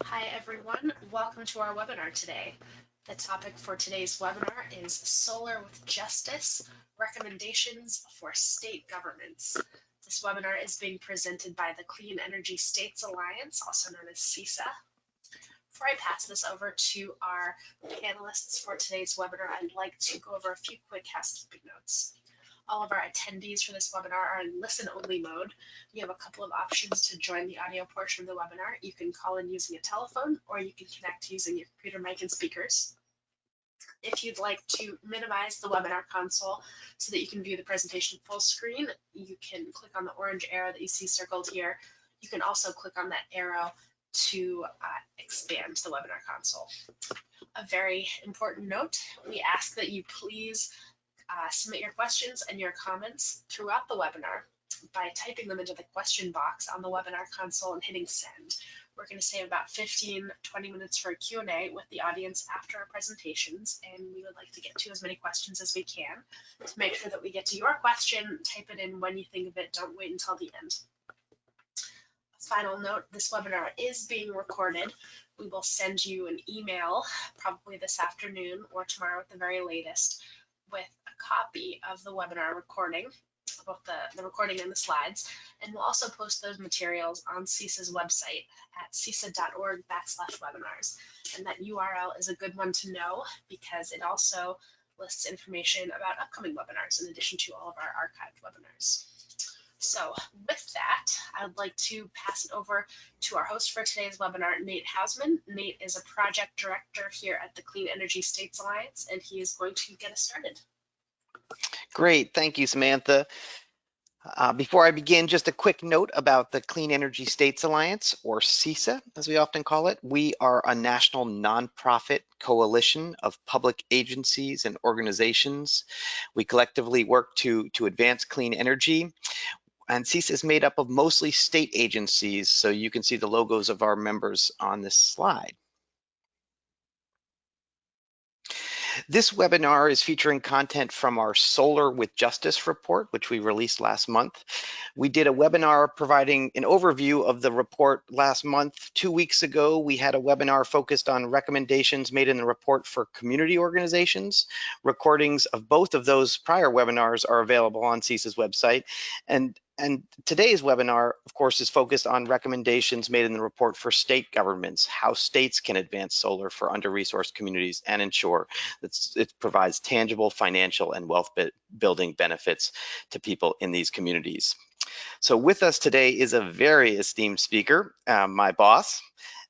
Hi everyone, welcome to our webinar today. The topic for today's webinar is Solar with Justice, Recommendations for State Governments. This webinar is being presented by the Clean Energy States Alliance, also known as CESA. Before I pass this over to our panelists for today's webinar, I'd like to go over a few quick housekeeping notes. All of our attendees for this webinar are in listen-only mode. You have a couple of options to join the audio portion of the webinar. You can call in using a telephone, or you can connect using your computer mic and speakers. If you'd like to minimize the webinar console so that you can view the presentation full screen, you can click on the orange arrow that you see circled here. You can also click on that arrow to expand the webinar console. A very important note, we ask that you please submit your questions and your comments throughout the webinar by typing them into the question box on the webinar console and hitting send. We're going to save about 15-20 minutes for a Q&A with the audience after our presentations, and we would like to get to as many questions as we can. To make sure that we get to your question, type it in when you think of it. Don't wait until the end. Final note, this webinar is being recorded. We will send you an email probably this afternoon or tomorrow at the very latest with a copy of the webinar recording, both the recording and the slides, and we'll also post those materials on CESA's website at cesa.org/webinars. And that URL is a good one to know because it also lists information about upcoming webinars in addition to all of our archived webinars. So with that, I'd like to pass it over to our host for today's webinar, Nate Hausman. Nate is a project director here at the Clean Energy States Alliance, and he is going to get us started. Great, thank you, Samantha. Before I begin, just a quick note about the Clean Energy States Alliance, or CESA, as we often call it. We are a national nonprofit coalition of public agencies and organizations. We collectively work to advance clean energy. And CESA is made up of mostly state agencies, so you can see the logos of our members on this slide. This webinar is featuring content from our Solar with Justice report, which we released last month. We did a webinar providing an overview of the report last month. 2 weeks ago, we had a webinar focused on recommendations made in the report for community organizations. Recordings of both of those prior webinars are available on CESA's website. And today's webinar, of course, is focused on recommendations made in the report for state governments, how states can advance solar for under-resourced communities and ensure that it provides tangible financial and wealth building benefits to people in these communities. So with us today is a very esteemed speaker, my boss,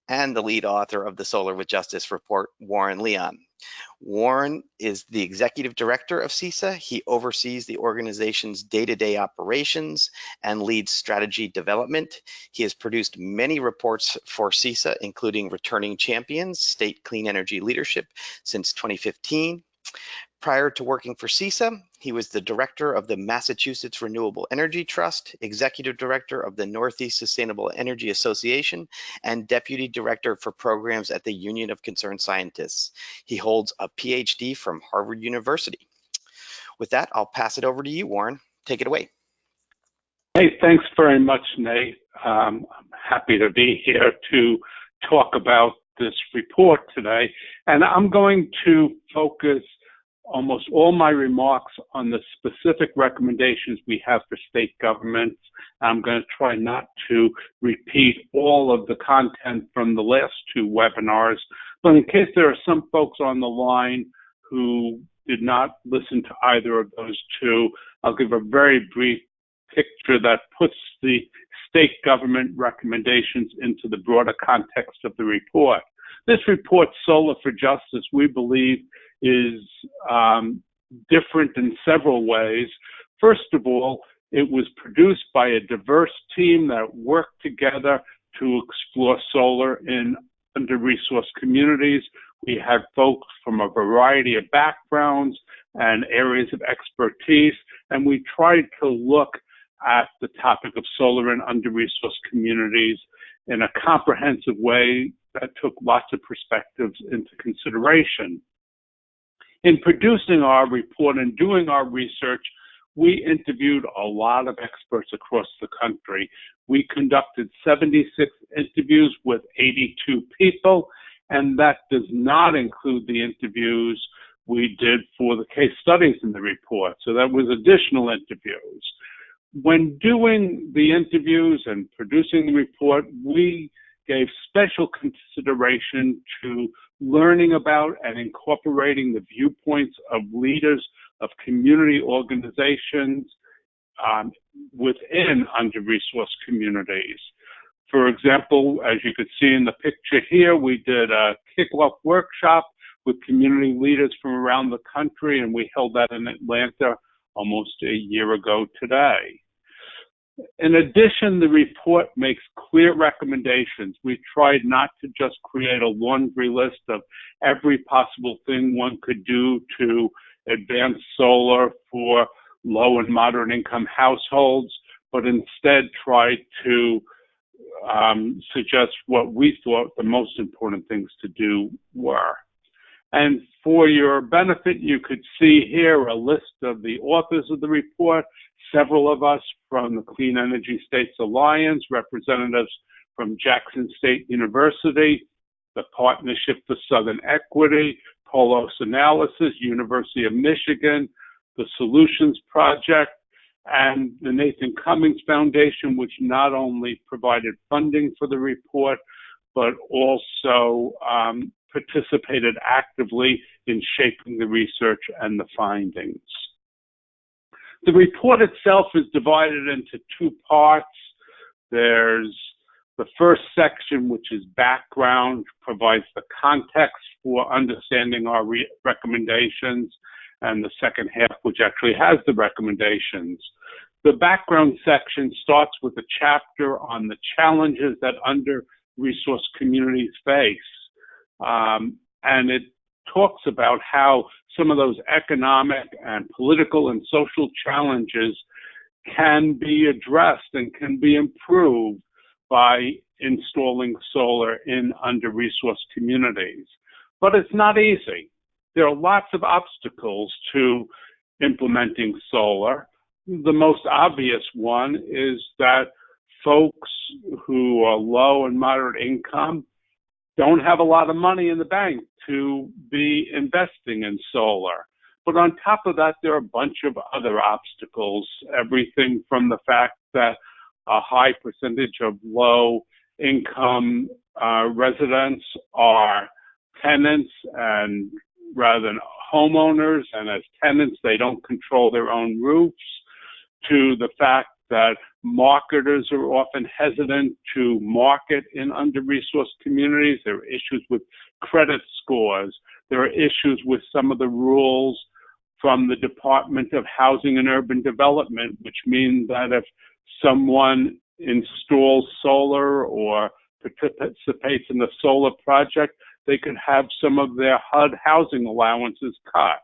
and the lead author of the Solar with Justice report, Warren Leon. Warren is the executive director of CESA. He oversees the organization's day-to-day operations and leads strategy development. He has produced many reports for CESA, including Returning Champions, State Clean Energy Leadership since 2015. Prior to working for CESA, he was the director of the Massachusetts Renewable Energy Trust, executive director of the Northeast Sustainable Energy Association, and deputy director for programs at the Union of Concerned Scientists. He holds a PhD from Harvard University. With that, I'll pass it over to you, Warren. Take it away. Hey, thanks very much, Nate. I'm happy to be here to talk about this report today. And I'm going to focus almost all my remarks on the specific recommendations we have for state governments. I'm going to try not to repeat all of the content from the last two webinars, but in case there are some folks on the line who did not listen to either of those two, I'll give a very brief picture that puts the state government recommendations into the broader context of the report. This report, Solar for Justice, we believe is different in several ways. First of all, it was produced by a diverse team that worked together to explore solar in under-resourced communities. We had folks from a variety of backgrounds and areas of expertise, and we tried to look at the topic of solar in under-resourced communities in a comprehensive way that took lots of perspectives into consideration. In producing our report and doing our research, we interviewed a lot of experts across the country. We conducted 76 interviews with 82 people, and that does not include the interviews we did for the case studies in the report. So that was additional interviews. When doing the interviews and producing the report, we gave special consideration to learning about and incorporating the viewpoints of leaders of community organizations within under-resourced communities. For example, as you could see in the picture here, we did a kickoff workshop with community leaders from around the country, and we held that in Atlanta almost a year ago today. In addition, the report makes clear recommendations. We tried not to just create a laundry list of every possible thing one could do to advance solar for low and moderate income households, but instead tried to suggest what we thought the most important things to do were. And for your benefit, you could see here a list of the authors of the report, several of us from the Clean Energy States Alliance, representatives from Jackson State University, the Partnership for Southern Equity, Polos Analysis, University of Michigan, the Solutions Project, and the Nathan Cummings Foundation, which not only provided funding for the report, but also participated actively in shaping the research and the findings. The report itself is divided into two parts. There's the first section, which is background, provides the context for understanding our recommendations, and the second half, which actually has the recommendations. The background section starts with a chapter on the challenges that under-resourced communities face. And it talks about how some of those economic and political and social challenges can be addressed and can be improved by installing solar in under-resourced communities. But it's not easy. There are lots of obstacles to implementing solar. The most obvious one is that folks who are low and moderate income don't have a lot of money in the bank to be investing in solar. But on top of that, there are a bunch of other obstacles, everything from the fact that a high percentage of low-income residents are tenants and rather than homeowners, and as tenants, they don't control their own roofs, to the fact that marketers are often hesitant to market in under-resourced communities. There are issues with credit scores. There are issues with some of the rules from the Department of Housing and Urban Development, which mean that if someone installs solar or participates in the solar project, they could have some of their HUD housing allowances cut.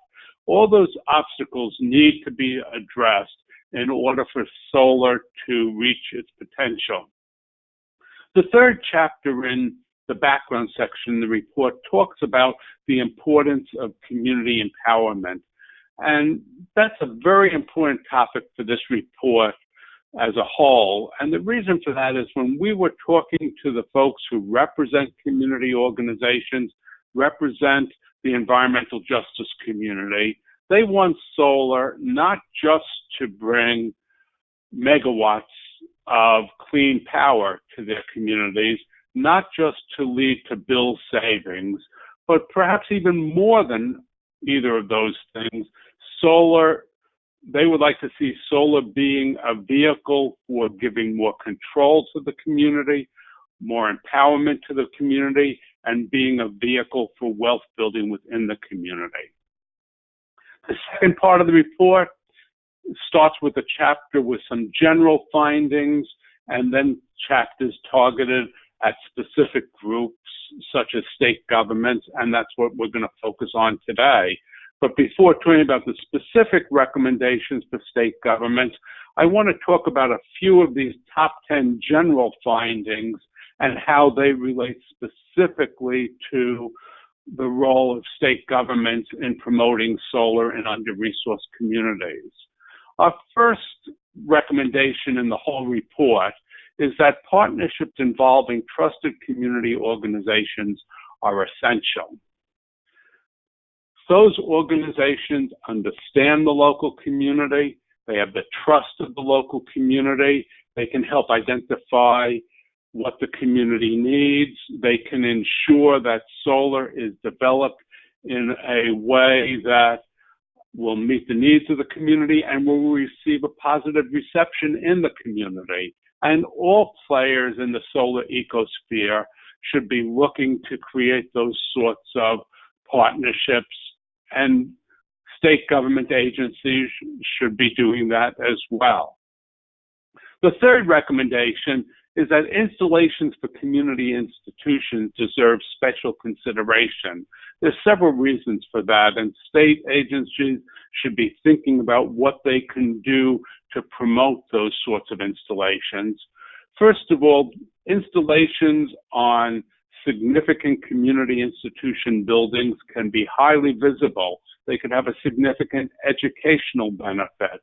All those obstacles need to be addressed in order for solar to reach its potential. The third chapter in the background section in the report talks about the importance of community empowerment. And that's a very important topic for this report as a whole. And the reason for that is when we were talking to the folks who represent community organizations, represent the environmental justice community, they want solar not just to bring megawatts of clean power to their communities, not just to lead to bill savings, but perhaps even more than either of those things, solar, they would like to see solar being a vehicle for giving more control to the community, more empowerment to the community, and being a vehicle for wealth building within the community. The second part of the report starts with a chapter with some general findings and then chapters targeted at specific groups such as state governments, and that's what we're going to focus on today. But before talking about the specific recommendations for state governments, I want to talk about a few of these top 10 general findings and how they relate specifically to the role of state governments in promoting solar in under-resourced communities. Our first recommendation in the whole report is that partnerships involving trusted community organizations are essential. Those organizations understand the local community, they have the trust of the local community, they can help identify what the community needs, they can ensure that solar is developed in a way that will meet the needs of the community and will receive a positive reception in the community. And all players in the solar ecosphere should be looking to create those sorts of partnerships, and state government agencies should be doing that as well. The third recommendation is that installations for community institutions deserve special consideration. There's several reasons for that, and state agencies should be thinking about what they can do to promote those sorts of installations. First of all, installations on significant community institution buildings can be highly visible. They could have a significant educational benefit.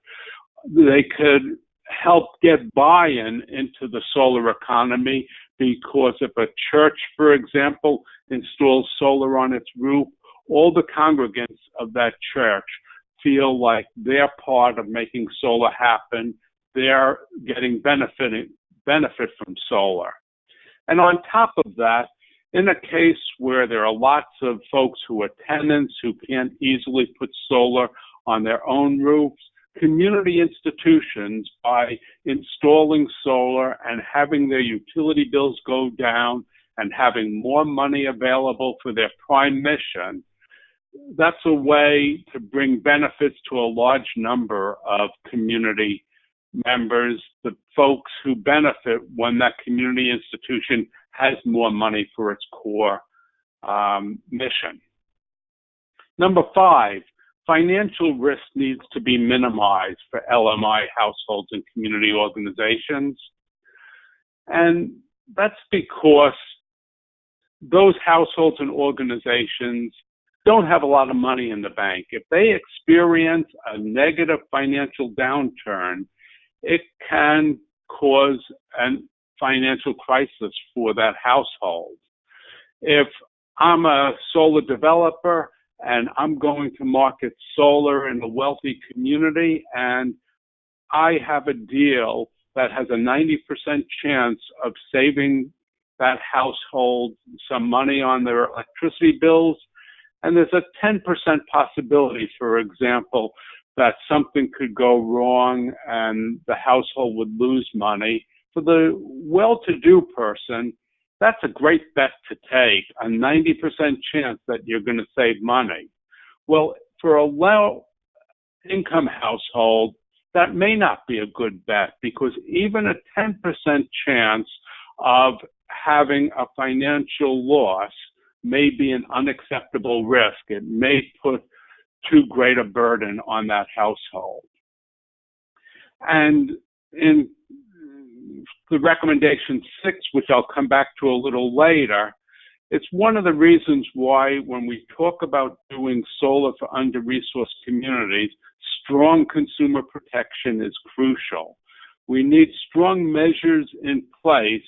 They could help get buy-in into the solar economy, because if a church, for example, installs solar on its roof, all the congregants of that church feel like they're part of making solar happen. They're getting benefit from solar. And on top of that, in a case where there are lots of folks who are tenants who can't easily put solar on their own roofs, community institutions, by installing solar and having their utility bills go down and having more money available for their prime mission, that's a way to bring benefits to a large number of community members, the folks who benefit when that community institution has more money for its core mission. Number 5, financial risk needs to be minimized for LMI households and community organizations. And that's because those households and organizations don't have a lot of money in the bank. If they experience a negative financial downturn, it can cause a financial crisis for that household. If I'm a solar developer and I'm going to market solar in a wealthy community and I have a deal that has a 90% chance of saving that household some money on their electricity bills, and there's a 10% possibility, for example, that something could go wrong and the household would lose money. For the well-to-do person, that's a great bet to take, a 90% chance that you're going to save money. Well, for a low-income household, that may not be a good bet, because even a 10% chance of having a financial loss may be an unacceptable risk. It may put too great a burden on that household. And in the recommendation 6, which I'll come back to a little later, it's one of the reasons why when we talk about doing solar for under-resourced communities, strong consumer protection is crucial. We need strong measures in place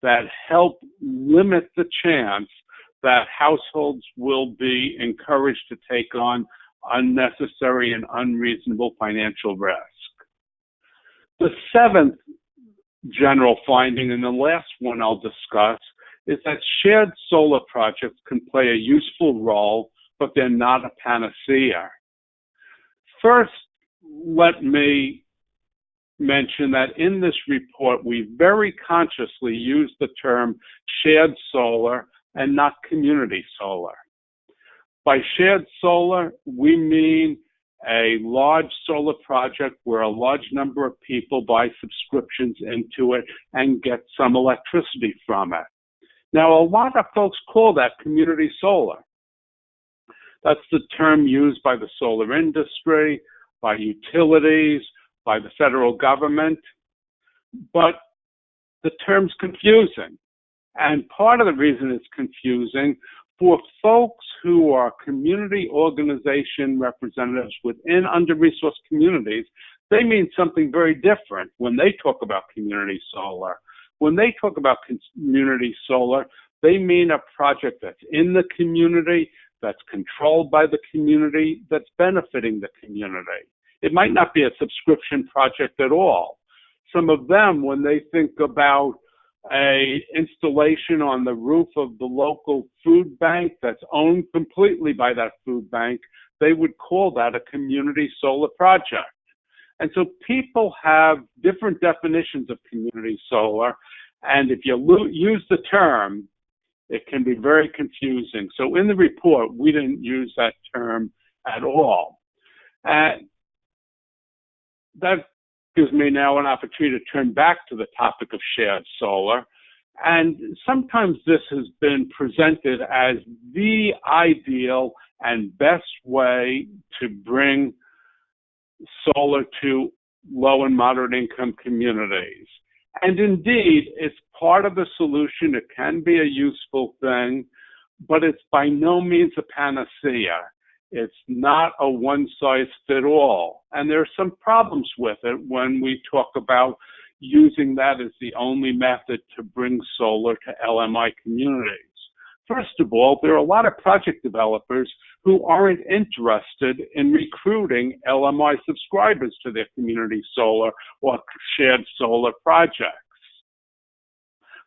that help limit the chance that households will be encouraged to take on unnecessary and unreasonable financial risk. The 7th general finding, and the last one I'll discuss, is that shared solar projects can play a useful role, but they're not a panacea. First, let me mention that in this report, we very consciously use the term shared solar and not community solar. By shared solar, we mean a large solar project where a large number of people buy subscriptions into it and get some electricity from it. Now, a lot of folks call that community solar. That's the term used by the solar industry, by utilities, by the federal government, but the term's confusing. And part of the reason it's confusing, for folks who are community organization representatives within under-resourced communities, they mean something very different when they talk about community solar. When they talk about community solar, they mean a project that's in the community, that's controlled by the community, that's benefiting the community. It might not be a subscription project at all. Some of them, when they think about an installation on the roof of the local food bank that's owned completely by that food bank, they would call that a community solar project. And so people have different definitions of community solar, and if you use the term, it can be very confusing. So in the report, we didn't use that term at all. And that gives me now an opportunity to turn back to the topic of shared solar. And sometimes this has been presented as the ideal and best way to bring solar to low and moderate income communities. And indeed, it's part of the solution. It can be a useful thing, but it's by no means a panacea. It's not a one-size-fits-all. And there are some problems with it when we talk about using that as the only method to bring solar to LMI communities. First of all, there are a lot of project developers who aren't interested in recruiting LMI subscribers to their community solar or shared solar projects.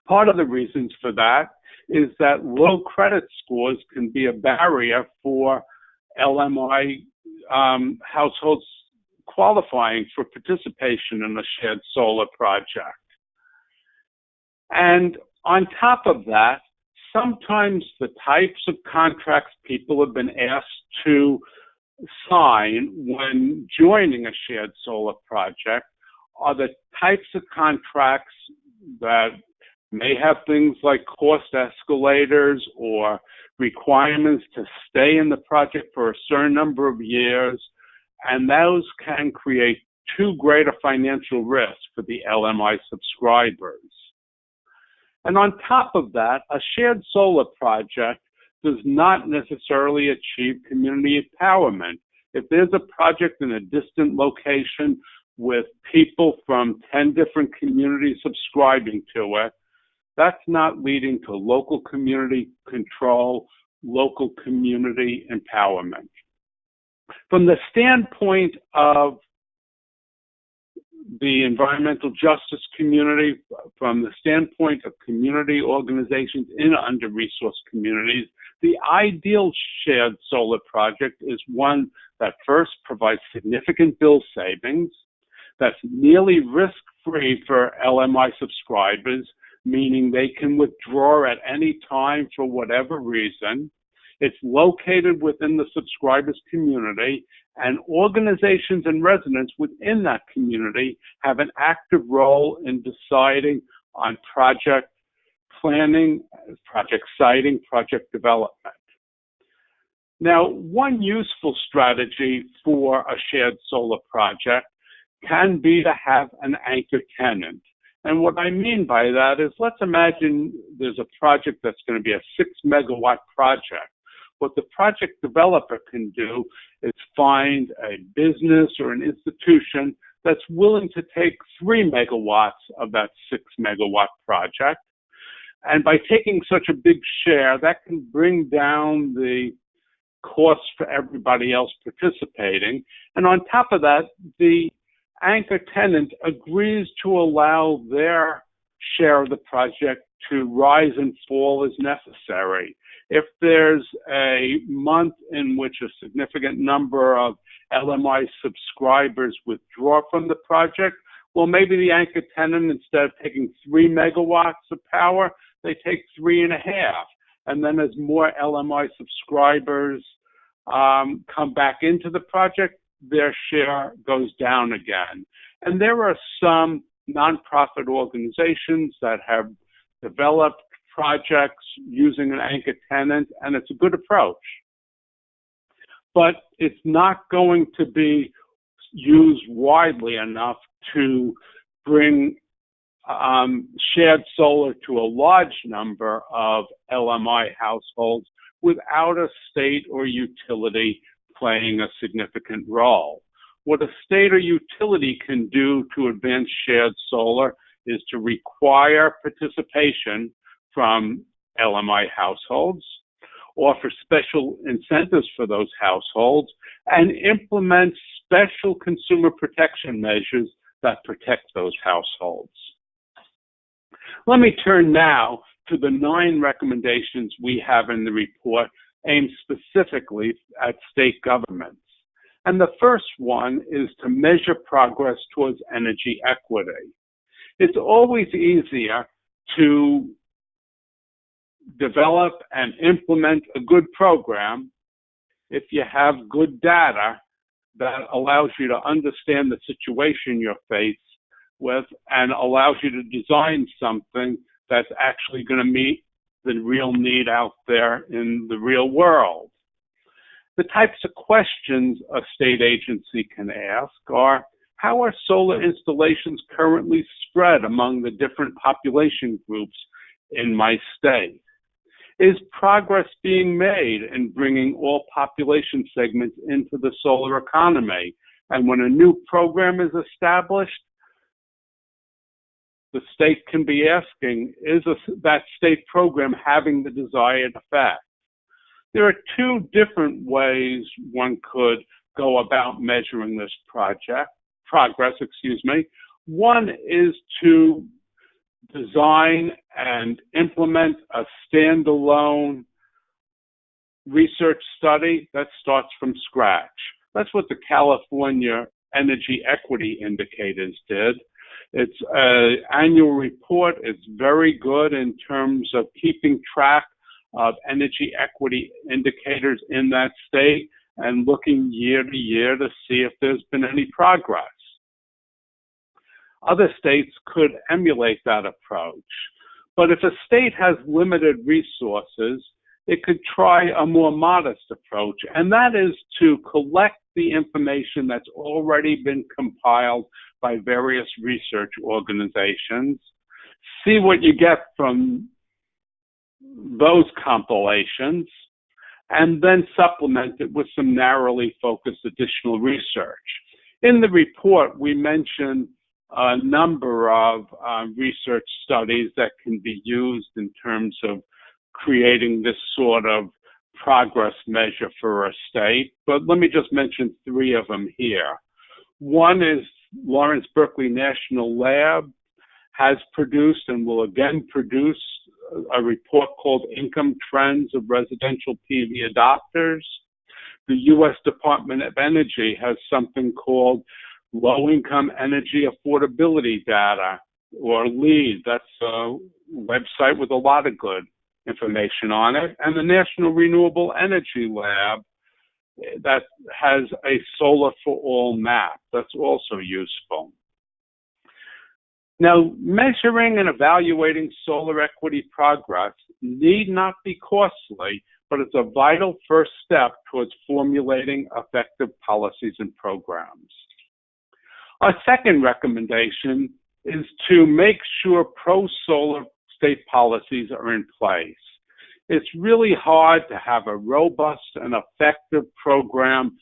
Part of the reasons for that is that low credit scores can be a barrier for LMI households qualifying for participation in a shared solar project. And on top of that, sometimes the types of contracts people have been asked to sign when joining a shared solar project are the types of contracts that may have things like cost escalators or requirements to stay in the project for a certain number of years, and those can create too great a financial risk for the LMI subscribers. And on top of that, a shared solar project does not necessarily achieve community empowerment. If there's a project in a distant location with people from 10 different communities subscribing to it, that's not leading to local community control, local community empowerment. From the standpoint of the environmental justice community, from the standpoint of community organizations in under-resourced communities, the ideal shared solar project is one that first provides significant bill savings, that's nearly risk-free for LMI subscribers, meaning they can withdraw at any time for whatever reason. It's located within the subscriber's community, and organizations and residents within that community have an active role in deciding on project planning, project siting, project development. Now, one useful strategy for a shared solar project can be to have an anchor tenant. And what I mean by that is, let's imagine there's a project that's going to be a 6 megawatt project. What the project developer can do is find a business or an institution that's willing to take 3 megawatts of that 6 megawatt project. And by taking such a big share, that can bring down the cost for everybody else participating. And on top of that, the anchor tenant agrees to allow their share of the project to rise and fall as necessary. If there's a month in which a significant number of LMI subscribers withdraw from the project, well, maybe the anchor tenant, instead of taking 3 megawatts of power, they take 3.5. And then as more LMI subscribers come back into the project, their share goes down again. And there are some nonprofit organizations that have developed projects using an anchor tenant, and it's a good approach. But it's not going to be used widely enough to bring shared solar to a large number of LMI households without a state or utility playing a significant role. what a state or utility can do to advance shared solar is to require participation from LMI households, offer special incentives for those households, and implement special consumer protection measures that protect those households. Let me turn now to the 9 recommendations we have in the report aimed specifically at state governments. And the first one is to measure progress towards energy equity. It's always easier to develop and implement a good program if you have good data that allows you to understand the situation you're faced with and allows you to design something that's actually going to meet the real need out there in the real world. The types of questions a state agency can ask are, how are solar installations currently spread among the different population groups in my state? Is progress being made in bringing all population segments into the solar economy? And when a new program is established, the state can be asking, is that state program having the desired effect? There are 2 different ways one could go about measuring this progress. One is to design and implement a standalone research study that starts from scratch. That's what the California Energy Equity Indicators did. It's an annual report. It's very good in terms of keeping track of energy equity indicators in that state and looking year to year to see if there's been any progress. Other states could emulate that approach. But if a state has limited resources, it could try a more modest approach, and that is to collect the information that's already been compiled by various research organizations, see what you get from those compilations, and then supplement it with some narrowly focused additional research. In the report, we mentioned a number of research studies that can be used in terms of creating this sort of progress measure for a state, but let me just mention 3 of them here. One is Lawrence Berkeley National Lab has produced and will again produce a report called Income Trends of Residential PV Adopters. The U.S. Department of Energy has something called Low-Income Energy Affordability Data, or LEAD. That's a website with a lot of good information on it. And the National Renewable Energy Lab that has a Solar for All map that's also useful. Now, measuring and evaluating solar equity progress need not be costly, but it's a vital first step towards formulating effective policies and programs. Our second recommendation is to make sure pro-solar state policies are in place. It's really hard to have a robust and effective program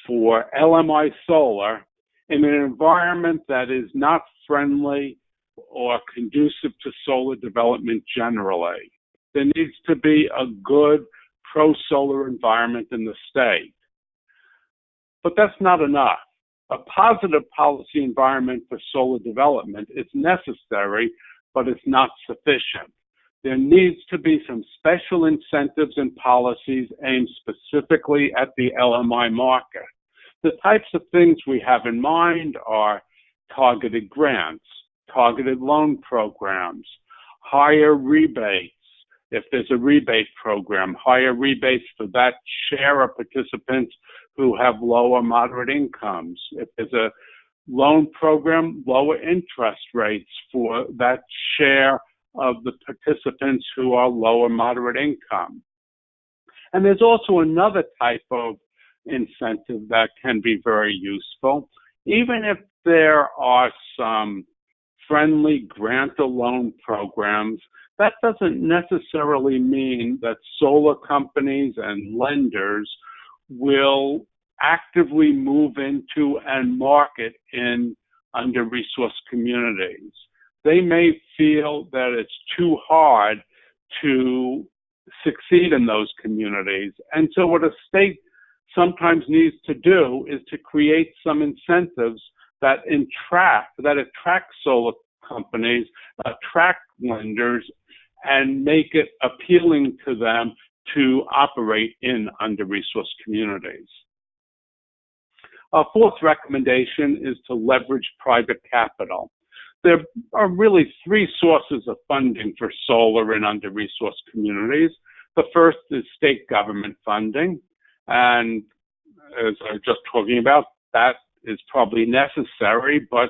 for LMI solar in an environment that is not friendly or conducive to solar development generally. There needs to be a good pro-solar environment in the state. But that's not enough. A positive policy environment for solar development is necessary, but it's not sufficient. There needs to be some special incentives and policies aimed specifically at the LMI market. The types of things we have in mind are targeted grants, targeted loan programs, higher rebates. If there's a rebate program, higher rebates for that share of participants who have low or moderate incomes. If there's a loan program, lower interest rates for that share of the participants who are low or moderate income. And there's also another type of incentive that can be very useful. Even if there are some friendly grant or loan programs, that doesn't necessarily mean that solar companies and lenders will actively move into and market in under-resourced communities. They may feel that it's too hard to succeed in those communities. And so what a state sometimes needs to do is to create some incentives that attract solar companies, attract lenders, and make it appealing to them to operate in under-resourced communities. Our fourth recommendation is to leverage private capital. There are really three sources of funding for solar in under-resourced communities. The first is state government funding, and as I was just talking about, that is probably necessary, but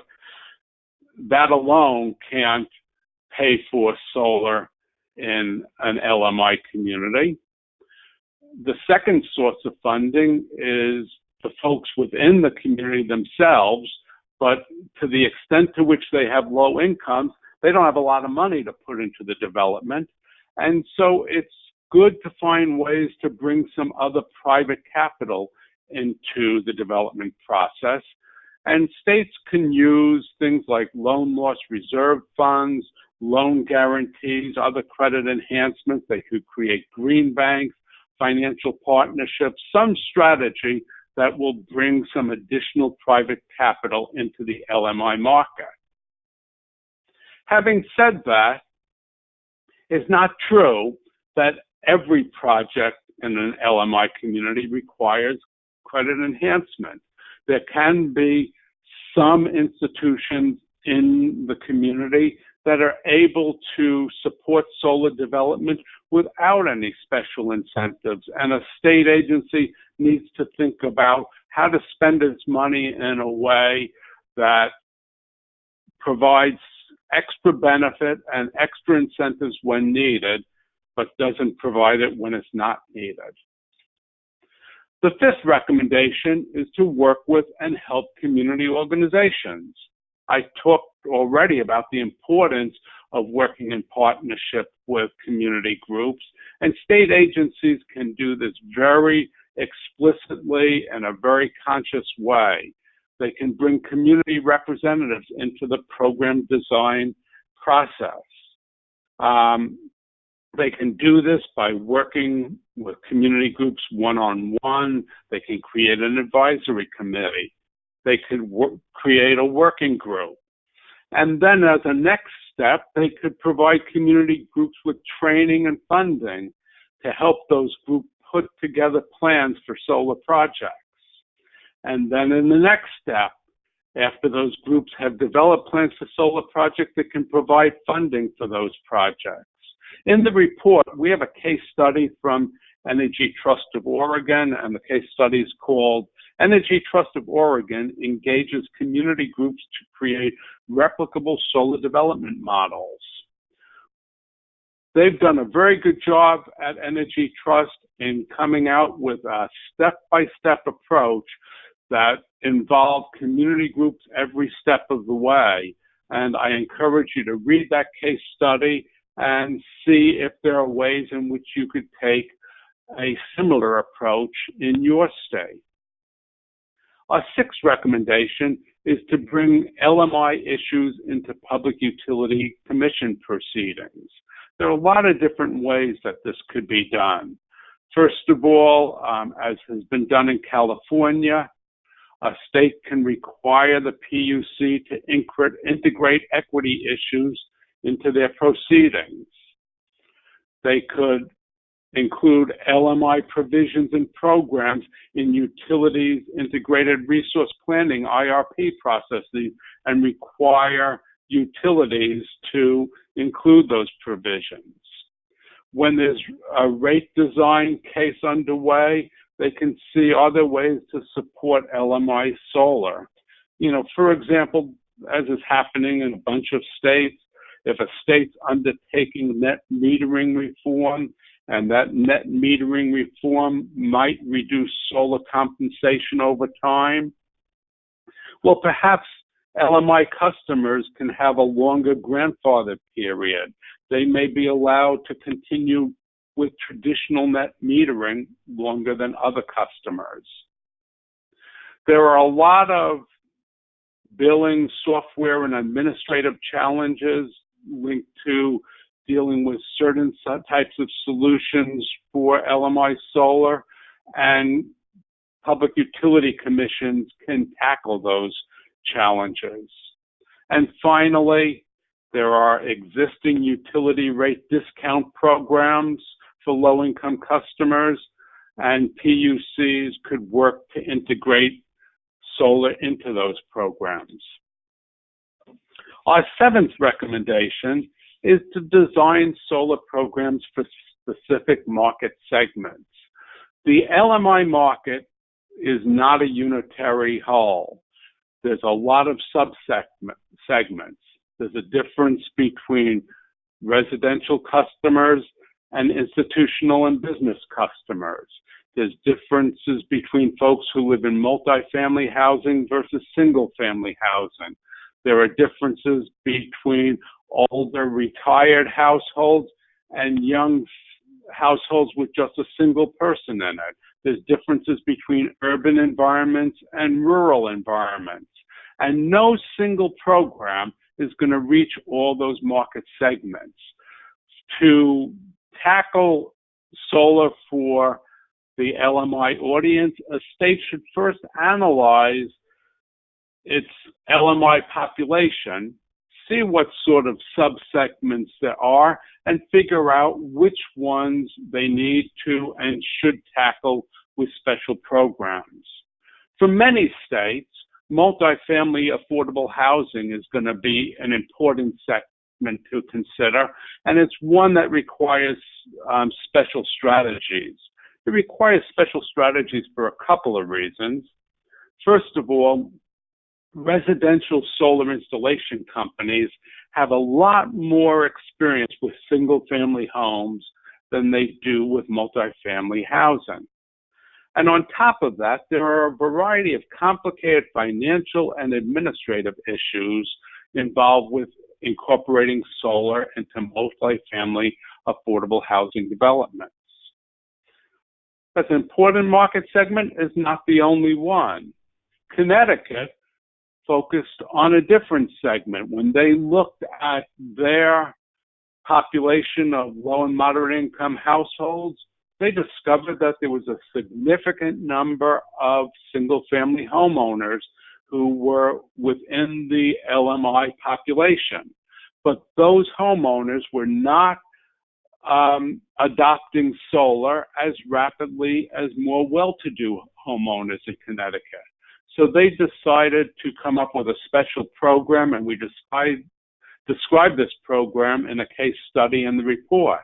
that alone can't pay for solar in an LMI community. The second source of funding is the folks within the community themselves, but to the extent to which they have low incomes, they don't have a lot of money to put into the development. And so it's good to find ways to bring some other private capital into the development process. And states can use things like loan loss reserve funds, loan guarantees, other credit enhancements. They could create green banks, financial partnerships, some strategy that will bring some additional private capital into the LMI market. Having said that, it's not true that every project in an LMI community requires credit enhancement. There can be some institutions in the community that are able to support solar development without any special incentives. And a state agency needs to think about how to spend its money in a way that provides extra benefit and extra incentives when needed, but doesn't provide it when it's not needed. The fifth recommendation is to work with and help community organizations. I talked already about the importance of working in partnership with community groups, and state agencies can do this very explicitly in a very conscious way. They can bring community representatives into the program design process. They can do this by working with community groups one-on-one. They can create an advisory committee. They could create a working group. And then as a next step, they could provide community groups with training and funding to help those groups put together plans for solar projects. And then in the next step, after those groups have developed plans for solar projects, they can provide funding for those projects. In the report, we have a case study from Energy Trust of Oregon, and the case study is called Energy Trust of Oregon Engages Community Groups to Create Replicable Solar Development Models. They've done a very good job at Energy Trust in coming out with a step-by-step approach that involves community groups every step of the way. And I encourage you to read that case study and see if there are ways in which you could take a similar approach in your state. Our sixth recommendation is to bring LMI issues into Public Utility Commission proceedings. There are a lot of different ways that this could be done. First of all, as has been done in California, a state can require the PUC to integrate equity issues into their proceedings. They could include LMI provisions and programs in utilities integrated resource planning IRP processes and require utilities to include those provisions. When there's a rate design case underway, they can see other ways to support LMI solar. You know, for example, as is happening in a bunch of states, if a state's undertaking net metering reform, and that net metering reform might reduce solar compensation over time, well, perhaps LMI customers can have a longer grandfather period. They may be allowed to continue with traditional net metering longer than other customers. There are a lot of billing, software, and administrative challenges linked to dealing with certain types of solutions for LMI solar, and public utility commissions can tackle those challenges. And finally, there are existing utility rate discount programs for low-income customers, and PUCs could work to integrate solar into those programs. Our seventh recommendation is to design solar programs for specific market segments. The LMI market is not a unitary whole. There's a lot of segments. There's a difference between residential customers and institutional and business customers. There's differences between folks who live in multifamily housing versus single-family housing. There are differences between older retired households and young households with just a single person in it. There's differences between urban environments and rural environments. And no single program is going to reach all those market segments. To tackle solar for the LMI audience, a state should first analyze its LMI population, see what sort of subsegments there are, and figure out which ones they need to and should tackle with special programs. For many states, multifamily affordable housing is going to be an important segment to consider, and it's one that requires special strategies. It requires special strategies for a couple of reasons. First of all, residential solar installation companies have a lot more experience with single-family homes than they do with multifamily housing. And on top of that, there are a variety of complicated financial and administrative issues involved with incorporating solar into multifamily affordable housing developments. That's an important market segment is not the only one. Connecticut focused on a different segment. When they looked at their population of low and moderate income households, they discovered that there was a significant number of single-family homeowners who were within the LMI population. But those homeowners were not adopting solar as rapidly as more well-to-do homeowners in Connecticut. So they decided to come up with a special program, and we describe this program in a case study in the report.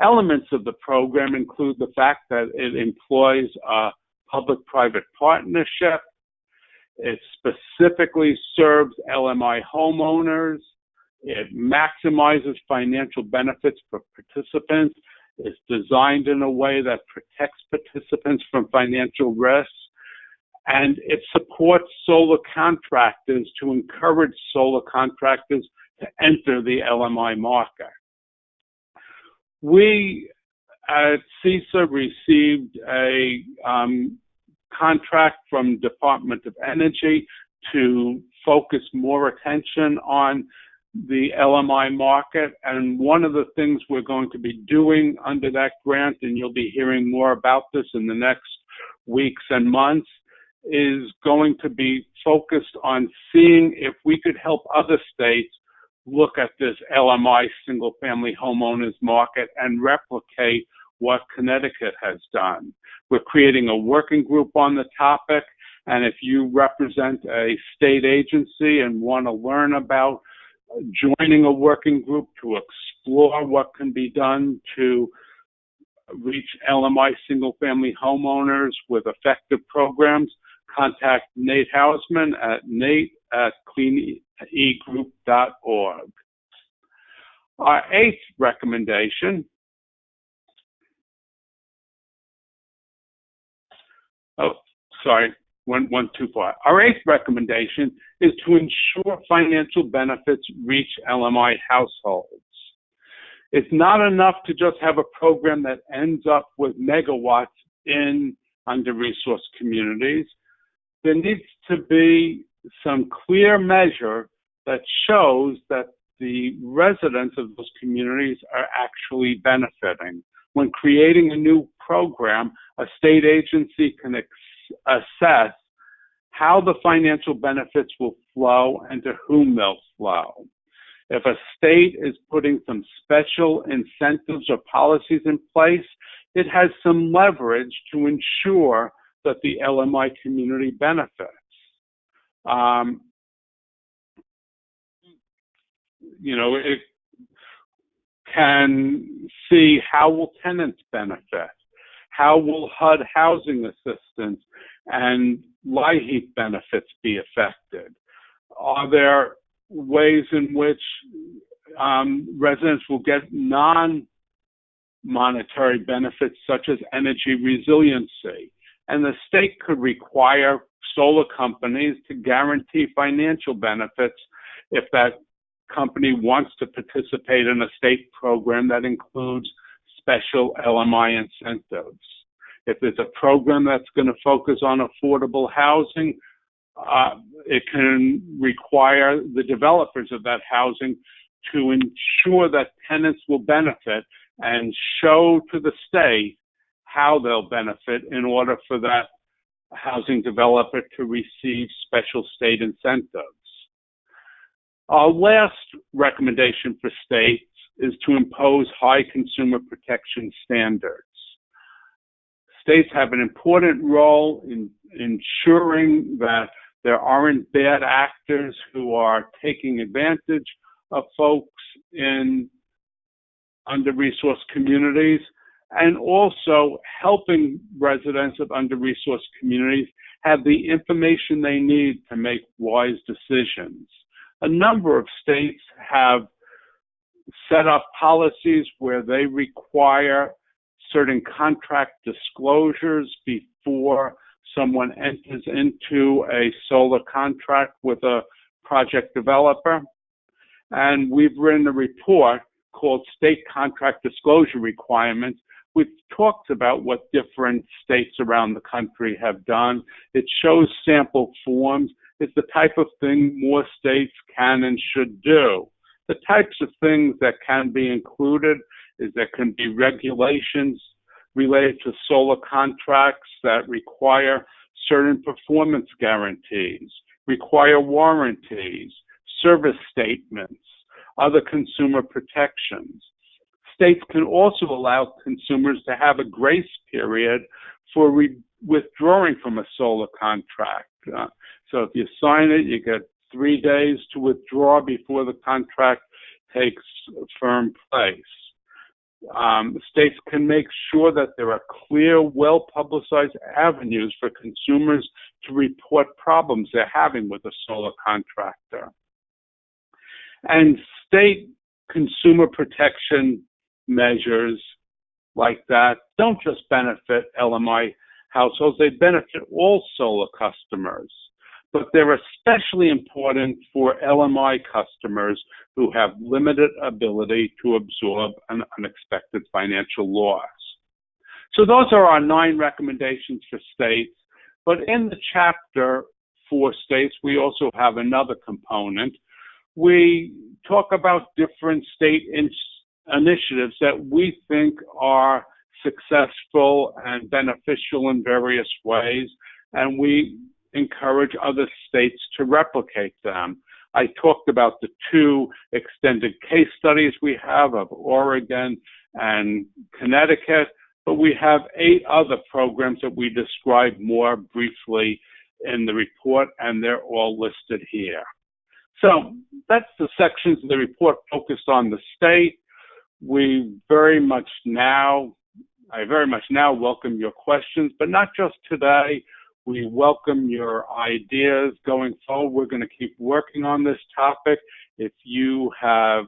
Elements of the program include the fact that it employs a public-private partnership. It specifically serves LMI homeowners. It maximizes financial benefits for participants. It's designed in a way that protects participants from financial risks. And it supports solar contractors to encourage solar contractors to enter the LMI market. We at CESA received a contract from Department of Energy to focus more attention on the LMI market. And one of the things we're going to be doing under that grant, and you'll be hearing more about this in the next weeks and months, is going to be focused on seeing if we could help other states look at this LMI single-family homeowners market and replicate what Connecticut has done. We're creating a working group on the topic, and if you represent a state agency and want to learn about joining a working group to explore what can be done to reach LMI single-family homeowners with effective programs, contact Nate Hausman at nate@cleanegroup.org. Our eighth recommendation went too far. Our eighth recommendation is to ensure financial benefits reach LMI households. It's not enough to just have a program that ends up with megawatts in under-resourced communities. there needs to be some clear measure that shows that the residents of those communities are actually benefiting. When creating a new program, a state agency can assess how the financial benefits will flow and to whom they'll flow. If a state is putting some special incentives or policies in place, it has some leverage to ensure that the LMI community benefits. It can see how will tenants benefit, how will HUD housing assistance and LIHEAP benefits be affected. Are there ways in which residents will get non-monetary benefits such as energy resiliency? And the state could require solar companies to guarantee financial benefits if that company wants to participate in a state program that includes special LMI incentives. If there's a program that's going to focus on affordable housing, it can require the developers of that housing to ensure that tenants will benefit and show to the state how they'll benefit in order for that housing developer to receive special state incentives. Our last recommendation for states is to impose high consumer protection standards. States have an important role in ensuring that there aren't bad actors who are taking advantage of folks in under-resourced communities, and also helping residents of under-resourced communities have the information they need to make wise decisions. A number of states have set up policies where they require certain contract disclosures before someone enters into a solar contract with a project developer. And we've written a report called State Contract Disclosure Requirements, which talks about what different states around the country have done. It shows sample forms. It's the type of thing more states can and should do. The types of things that can be included is there can be regulations related to solar contracts that require certain performance guarantees, require warranties, service statements, other consumer protections. States can also allow consumers to have a grace period for withdrawing from a solar contract. So if you sign it, you get 3 days to withdraw before the contract takes firm place. States can make sure that there are clear, well-publicized avenues for consumers to report problems they're having with a solar contractor. And state consumer protection measures like that don't just benefit LMI households, they benefit all solar customers. But they're especially important for LMI customers who have limited ability to absorb an unexpected financial loss. So those are our 9 recommendations for states. But in the chapter for states, we also have another component. We talk about different state initiatives that we think are successful and beneficial in various ways, and we encourage other states to replicate them. I talked about the 2 extended case studies we have of Oregon and Connecticut, but we have 8 other programs that we describe more briefly in the report, and they're all listed here. So that's the sections of the report focused on the state. I very much now welcome your questions, but not just today. We welcome your ideas going forward. We're going to keep working on this topic. If you have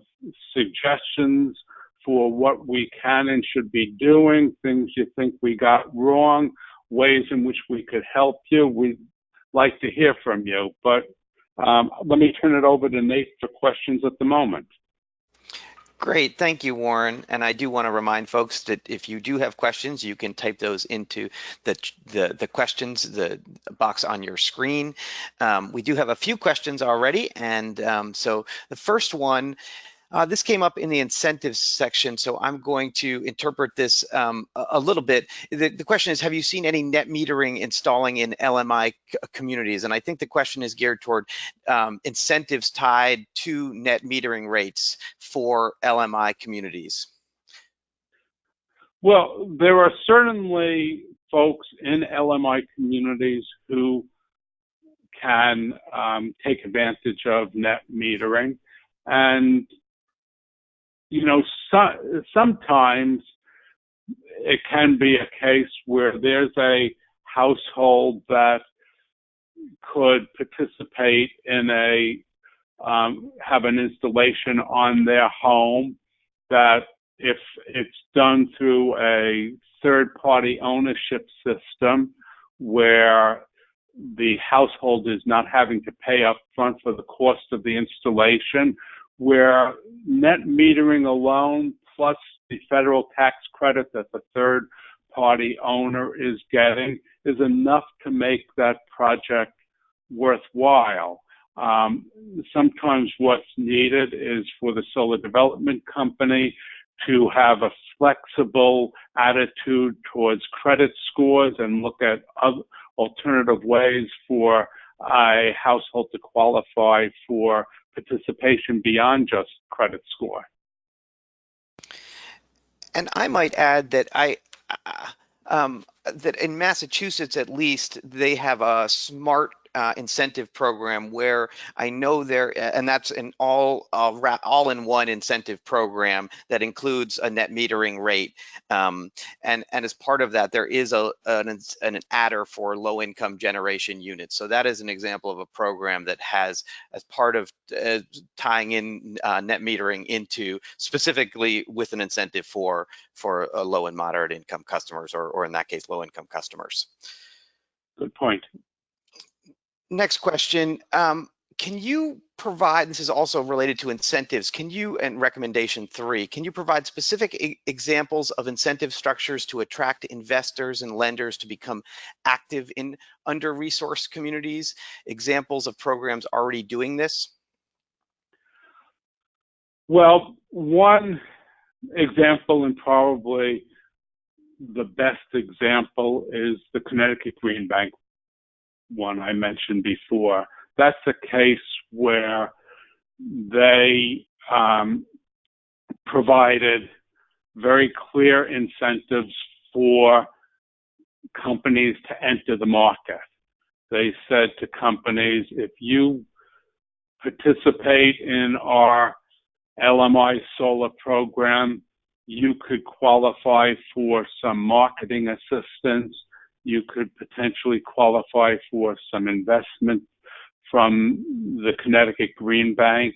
suggestions for what we can and should be doing, things you think we got wrong, ways in which we could help you, we'd like to hear from you. But let me turn it over to Nate for questions at the moment. Great, thank you, Warren. And I do want to remind folks that if you do have questions, you can type those into the questions, the box on your screen. We do have a few questions already, and so the first one, this came up in the incentives section, so I'm going to interpret this a little bit. The question is, have you seen any net metering installing in LMI communities? And I think the question is geared toward incentives tied to net metering rates for LMI communities. Well, there are certainly folks in LMI communities who can take advantage of net metering. And, you know, sometimes it can be a case where there's a household that could participate in have an installation on their home that, if it's done through a third-party ownership system where the household is not having to pay up front for the cost of the installation, where net metering alone plus the federal tax credit that the third-party owner is getting is enough to make that project worthwhile. Sometimes what's needed is for the solar development company to have a flexible attitude towards credit scores and look at other alternative ways for a household to qualify for participation beyond just credit score. And I might add that that in Massachusetts, at least, they have a smart incentive program where I know and that's an all-in-one incentive program that includes a net metering rate. And as part of that, there is an adder for low-income generation units. So that is an example of a program that has, as part of tying in net metering into, specifically with an incentive for low and moderate income customers, or in that case, low income customers. Good point. Next question. Can you provide, this is also related to incentives, and recommendation 3, can you provide specific examples of incentive structures to attract investors and lenders to become active in under-resourced communities? Examples of programs already doing this? Well, one example, and probably the best example, is the Connecticut Green Bank one I mentioned before. That's a case where they provided very clear incentives for companies to enter the market. They said to companies, if you participate in our LMI solar program, you could qualify for some marketing assistance. You could potentially qualify for some investment from the Connecticut Green Bank.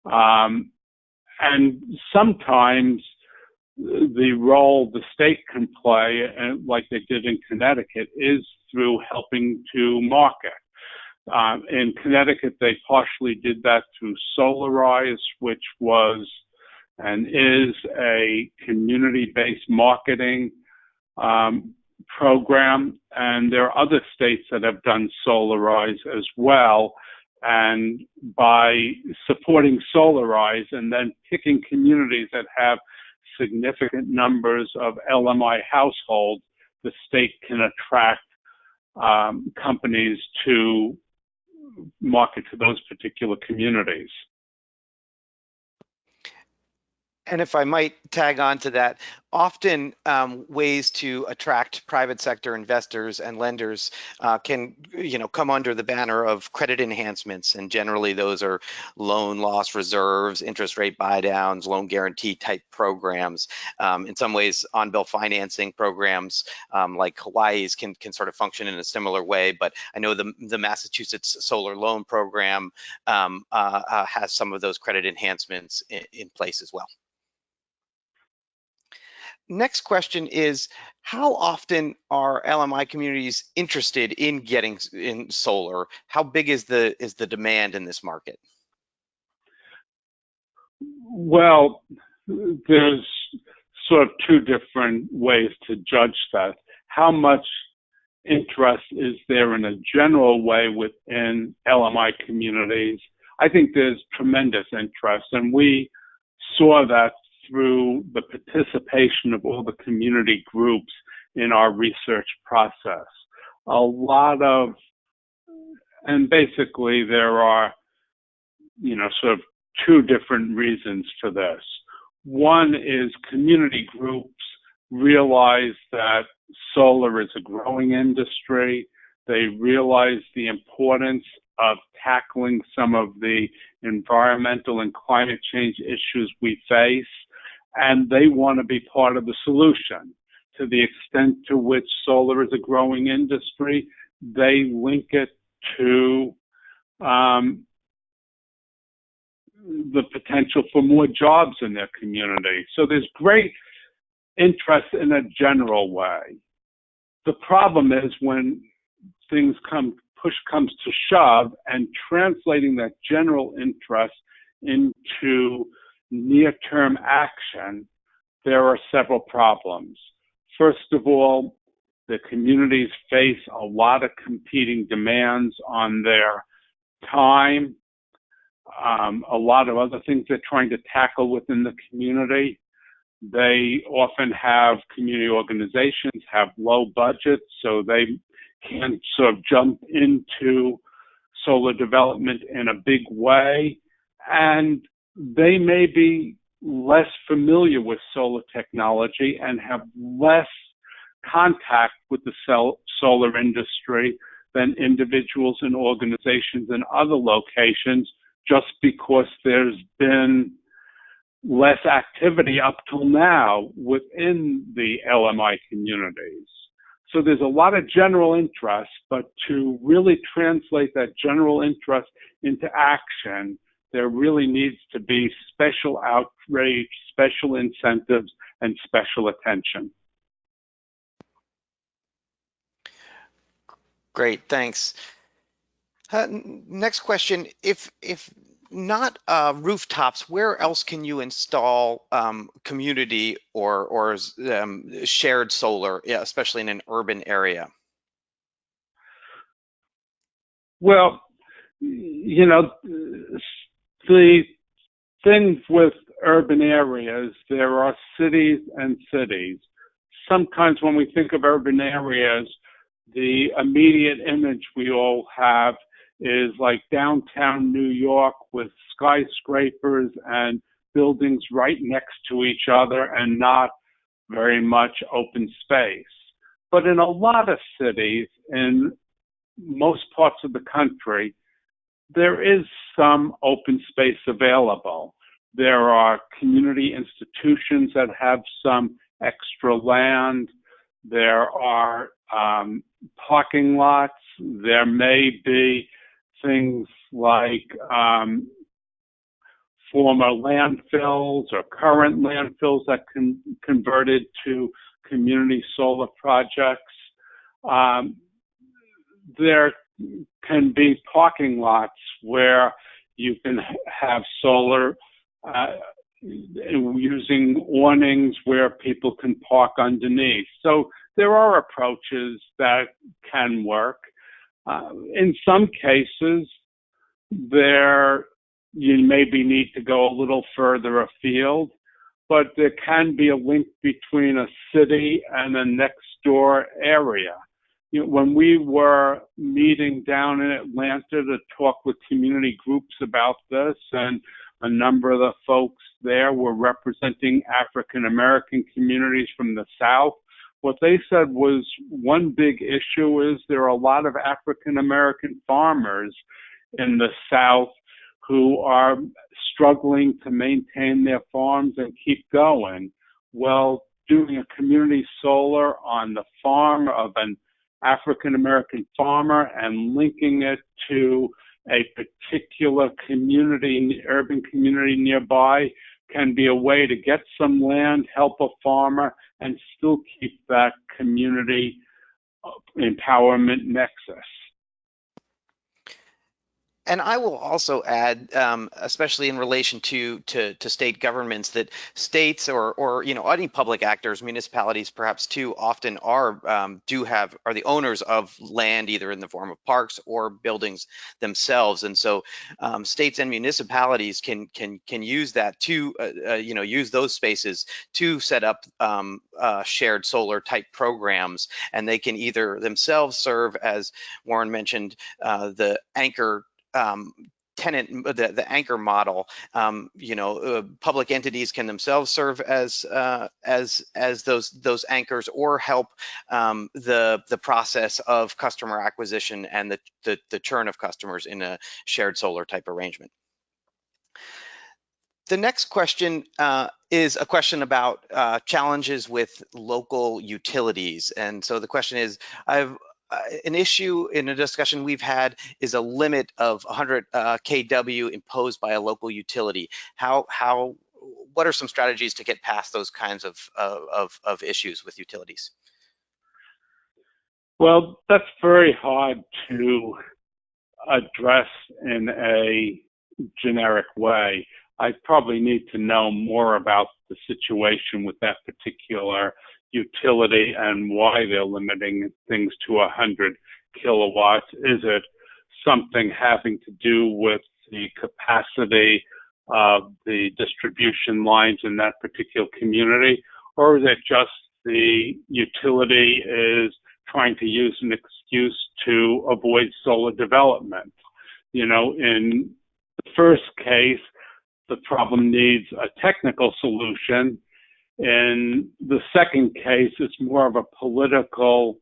And sometimes the role the state can play, like they did in Connecticut, is through helping to market. In Connecticut, they partially did that through Solarize, which was and is a community-based marketing program. And there are other states that have done Solarize as well. And by supporting Solarize and then picking communities that have significant numbers of LMI households, the state can attract companies to market to those particular communities. And if I might tag on to that, often ways to attract private sector investors and lenders can, come under the banner of credit enhancements, and generally those are loan loss reserves, interest rate buy downs, loan guarantee type programs. In some ways, on-bill financing programs like Hawaii's can sort of function in a similar way, but I know the Massachusetts Solar Loan Program has some of those credit enhancements in place as well. Next question is, how often are LMI communities interested in getting in solar? How big is the demand in this market? Well, there's sort of two different ways to judge that. How much interest is there in a general way within LMI communities? I think there's tremendous interest, and we saw that through the participation of all the community groups in our research process. A lot of, and basically there are, sort of two different reasons for this. One is community groups realize that solar is a growing industry. They realize the importance of tackling some of the environmental and climate change issues we face, and they want to be part of the solution. To the extent to which solar is a growing industry, they link it to the potential for more jobs in their community. So there's great interest in a general way. The problem is when push comes to shove, and translating that general interest into near-term action, there are several problems. First of all, the communities face a lot of competing demands on their time, a lot of other things they're trying to tackle within the community. They often have community organizations have low budgets, so they can't sort of jump into solar development in a big way. And they may be less familiar with solar technology and have less contact with the solar industry than individuals and organizations in other locations, just because there's been less activity up till now within the LMI communities. So there's a lot of general interest, but to really translate that general interest into action, there really needs to be special outreach, special incentives, and special attention. Great, thanks. Next question, if not rooftops, where else can you install community or shared solar, especially in an urban area? Well, the thing with urban areas, there are cities and cities. Sometimes when we think of urban areas, the immediate image we all have is like downtown New York with skyscrapers and buildings right next to each other and not very much open space. But in a lot of cities, in most parts of the country, there is some open space available. There are community institutions that have some extra land. There are parking lots. There may be things like former landfills or current landfills that can converted to community solar projects. There can be parking lots where you can have solar using awnings where people can park underneath. So there are approaches that can work. In some cases, you maybe need to go a little further afield, but there can be a link between a city and a next door area. When we were meeting down in Atlanta to talk with community groups about this, and a number of the folks there were representing African American communities from the South, what they said was one big issue is there are a lot of African American farmers in the South who are struggling to maintain their farms and keep going. Well, doing a community solar on the farm of an African American farmer and linking it to a particular community, urban community nearby, can be a way to get some land, help a farmer, and still keep that community empowerment nexus. And I will also add, especially in relation to state governments, that states or any public actors, municipalities perhaps too, often are the owners of land, either in the form of parks or buildings themselves. And so states and municipalities can use that to use those spaces to set up shared solar type programs, and they can either themselves serve, as Warren mentioned, the anchor tenant, the anchor model. Public entities can themselves serve as those anchors, or help the process of customer acquisition and the churn of customers in a shared solar type arrangement. The next question is a question about challenges with local utilities. And so the question is, an issue in a discussion we've had is a limit of 100 kW imposed by a local utility. What are some strategies to get past those kinds of issues with utilities? Well, that's very hard to address in a generic way. I probably need to know more about the situation with that particular utility and why they're limiting things to 100 kilowatts. Is it something having to do with the capacity of the distribution lines in that particular community, or is it just the utility is trying to use an excuse to avoid solar development? In the first case, the problem needs a technical solution. In the second case, it's more of a political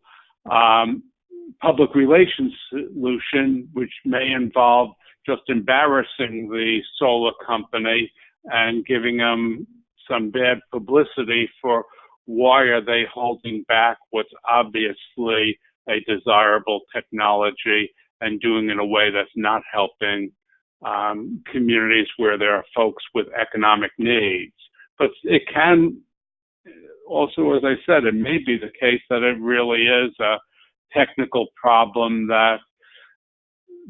public relations solution, which may involve just embarrassing the solar company and giving them some bad publicity for why are they holding back what's obviously a desirable technology and doing it in a way that's not helping communities where there are folks with economic needs. But it can also, as I said, it may be the case that it really is a technical problem that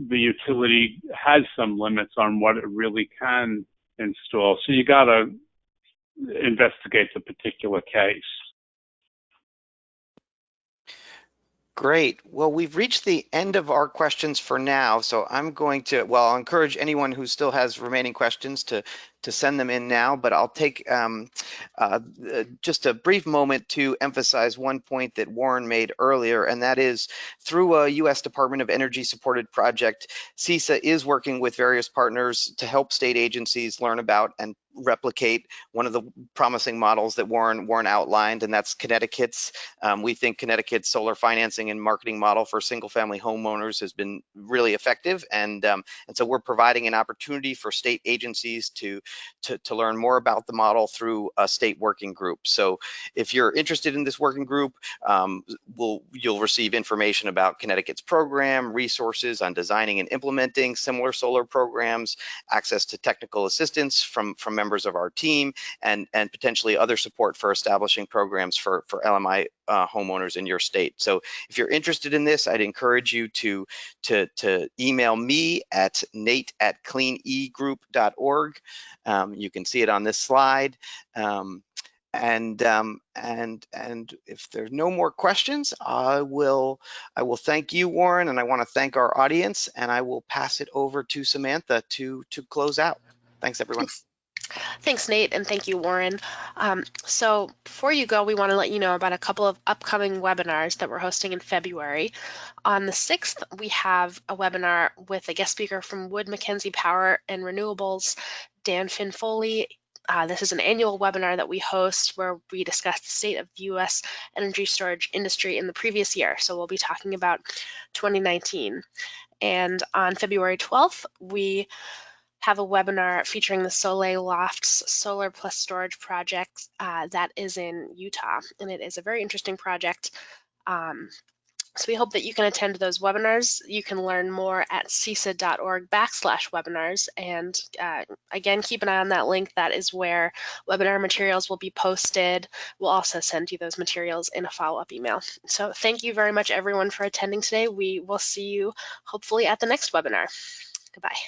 the utility has some limits on what it really can install. So you got to investigate the particular case. Great. Well, we've reached the end of our questions for now, so I'm going to, I'll encourage anyone who still has remaining questions to send them in now, but I'll take just a brief moment to emphasize one point that Warren made earlier, and that is, through a U.S. Department of Energy supported project, CESA is working with various partners to help state agencies learn about and replicate one of the promising models that Warren outlined, and that's Connecticut's. We think Connecticut's solar financing and marketing model for single-family homeowners has been really effective, and so we're providing an opportunity for state agencies to learn more about the model through a state working group. So if you're interested in this working group, you'll receive information about Connecticut's program, resources on designing and implementing similar solar programs, access to technical assistance from members of our team, and potentially other support for establishing programs for LMI homeowners in your state. So if you're interested in this, I'd encourage you to email me at nate@cleanegroup.org. You can see it on this slide. And if there's no more questions, I will thank you, Warren, and I want to thank our audience, and I will pass it over to Samantha to close out. Thanks, everyone. Thanks, Nate, and thank you, Warren. So before you go, we want to let you know about a couple of upcoming webinars that we're hosting in February. On the 6th, we have a webinar with a guest speaker from Wood Mackenzie Power and Renewables, Dan Finfoley. This is an annual webinar that we host where we discuss the state of the U.S. energy storage industry in the previous year. So we'll be talking about 2019. And on February 12th, we have a webinar featuring the Soleil Lofts Solar Plus Storage project that is in Utah. And it is a very interesting project. So we hope that you can attend those webinars. You can learn more at cesa.org/webinars. And again, keep an eye on that link. That is where webinar materials will be posted. We'll also send you those materials in a follow-up email. So thank you very much, everyone, for attending today. We will see you hopefully at the next webinar. Goodbye.